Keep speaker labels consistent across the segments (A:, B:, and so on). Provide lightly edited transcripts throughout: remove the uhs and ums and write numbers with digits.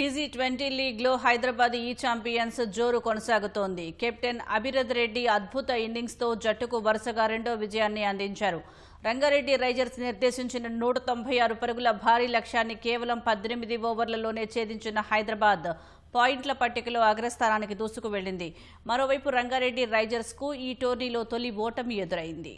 A: T20 లీగ్లో హైదరాబాద్ ఈ champions జోరు కొనసాగుతోంది. కెప్టెన్ అభిరథ్ రెడ్డి అద్భుత ఇన్నింగ్స్తో జట్టుకు వరుసగా రెండో విజయాన్ని అందించారు. రంగారెడ్డి రైజర్స్ నిర్దేశించిన 196 పరుగుల భారీ లక్ష్యాన్ని కేవలం 18 ఓవర్లలోనే ఛేదించిన హైదరాబాద్ పాయింట్ల పట్టికలో అగ్రస్థానానికి దూసుకు వెళ్లింది. మరోవైపు రంగారెడ్డి రైజర్స్ కు ఈ టోర్నీలో తొలి ఓటమి ఎదురైంది.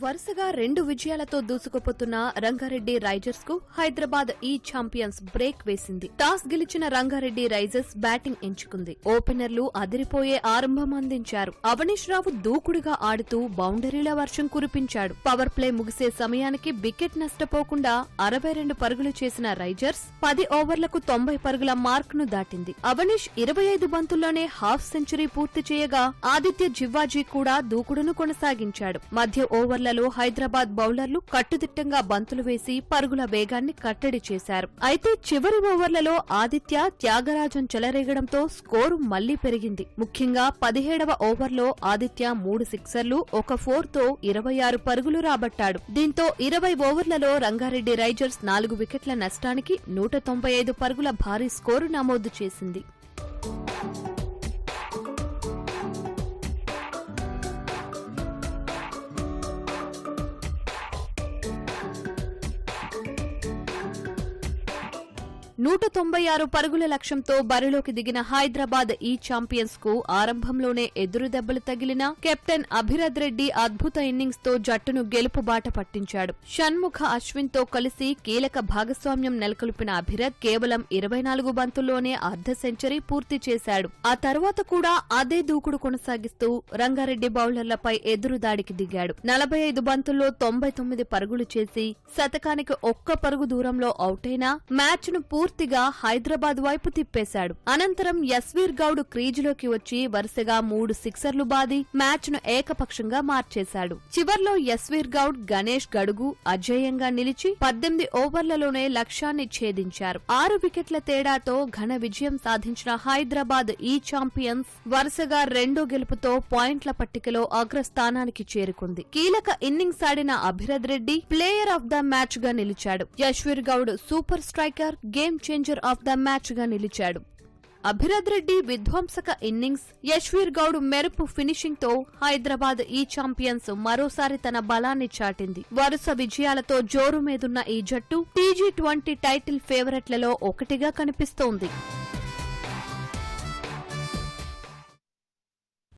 B: వరుసగా 2 విజయాలతో దూసుకుపోతున్న రంగారెడ్డి రైజర్స్ కు హైదరాబాద్ ఈ ఛాంపియన్స్ బ్రేక్ వేసింది. టాస్ గెలిచిన రంగారెడ్డి రైజర్స్ బ్యాటింగ్ ఎంచుకుంది. ఓపెనర్లు అదిరిపోయే ఆరంభం అందించారు. అవనీష్ రావు దూకుడుగా ఆడుతూ బౌండరీల వర్షం కురిపించాడు. పవర్ ప్లే ముగిసే సమయానికి వికెట్ నష్టపోకుండా 62 పరుగులు చేసిన రైజర్స్ 10 ఓవర్లకు 90 పరుగుల మార్క్ ను దాటింది. అవనీష్ 25 బంతుల్లోనే హాఫ్ సెంచరీ పూర్తి చేయగా ఆదిత్య జివ్వాజీ కూడా దూకుడును కొనసాగించాడు. మధ్య ఓవర్ల హైదరాబాద్ బౌలర్లు కట్టుదిట్టంగా బంతులు వేసి పరుగుల వేగాన్ని కట్టడి చేశారు. అయితే చివరి ఓవర్లలో ఆదిత్య త్యాగరాజన్ చెలరేగడంతో స్కోరు మళ్లీ పెరిగింది. ముఖ్యంగా 17వ ఓవర్లో ఆదిత్య 3 సిక్సర్లు 1 4తో 26 పరుగులు రాబట్టాడు. దీంతో 20 ఓవర్లలో రంగారెడ్డి రైజర్స్ 4 వికెట్ల నష్టానికి 195 పరుగుల భారీ స్కోరు నమోదు చేసింది. $196 పరుగుల లక్ష్యంతో బరిలోకి దిగిన హైదరాబాద్ ఈ ఛాంపియన్స్ కు ఆరంభంలోనే ఎదురు దెబ్బలు తగిలిన కెప్టెన్ అభిరథ్ రెడ్డి అద్భుత ఇన్నింగ్స్ తో జట్టును గెలుపు బాట పట్టించాడు. షణ్ముఖ అశ్విన్ తో కలిసి కీలక భాగస్వామ్యం నెలకొల్పిన అభిరథ్ కేవలం 24 బంతుల్లోనే అర్ధ సెంచరీ పూర్తి చేశాడు. ఆ తర్వాత కూడా అదే దూకుడు కొనసాగిస్తూ రంగారెడ్డి బౌలర్లపై ఎదురుదాడికి దిగాడు. 45 బంతుల్లో 99 పరుగులు చేసి శతకానికి 1 పరుగు దూరంలో అవుటైనా మ్యాచ్ ను పూర్తిగా హైదరాబాద్ వైపు తిప్పేశాడు. అనంతరం యశ్వీర్ గౌడ్ క్రీజులోకి వచ్చి వరుసగా 3 సిక్సర్లు బాది మ్యాచ్ ను ఏకపక్షంగా మార్చేశాడు. చివర్లో యశ్వీర్ గౌడ్, గణేష్ గడుగు అజేయంగా నిలిచి 18 ఓవర్లలోనే లక్ష్యాన్ని ఛేదించారు. 6 వికెట్ల తేడాతో ఘన విజయం సాధించిన హైదరాబాద్ ఈ ఛాంపియన్స్ వరుసగా రెండో గెలుపుతో పాయింట్ల పట్టికలో అగ్రస్థానానికి చేరుకుంది. కీలక ఇన్నింగ్స్ ఆడిన Abhirath Reddy player of the match గా నిలిచాడు. Yashveer Goud super striker, game changer of the match గా నిలిచాడు. అభిరథ్ రెడ్డి విధ్వంసక ఇన్నింగ్స్, యశ్వీర్ గౌడ్ మెరుపు ఫినిషింగ్ తో హైదరాబాద్ ఈ ఛాంపియన్స్ మరోసారి తన బలాన్ని చాటింది. వరుస విజయాలతో జోరు మీదున్న ఈ జట్టు టీ20 టైటిల్ ఫేవరెట్లలో ఒకటిగా కనిపిస్తోంది.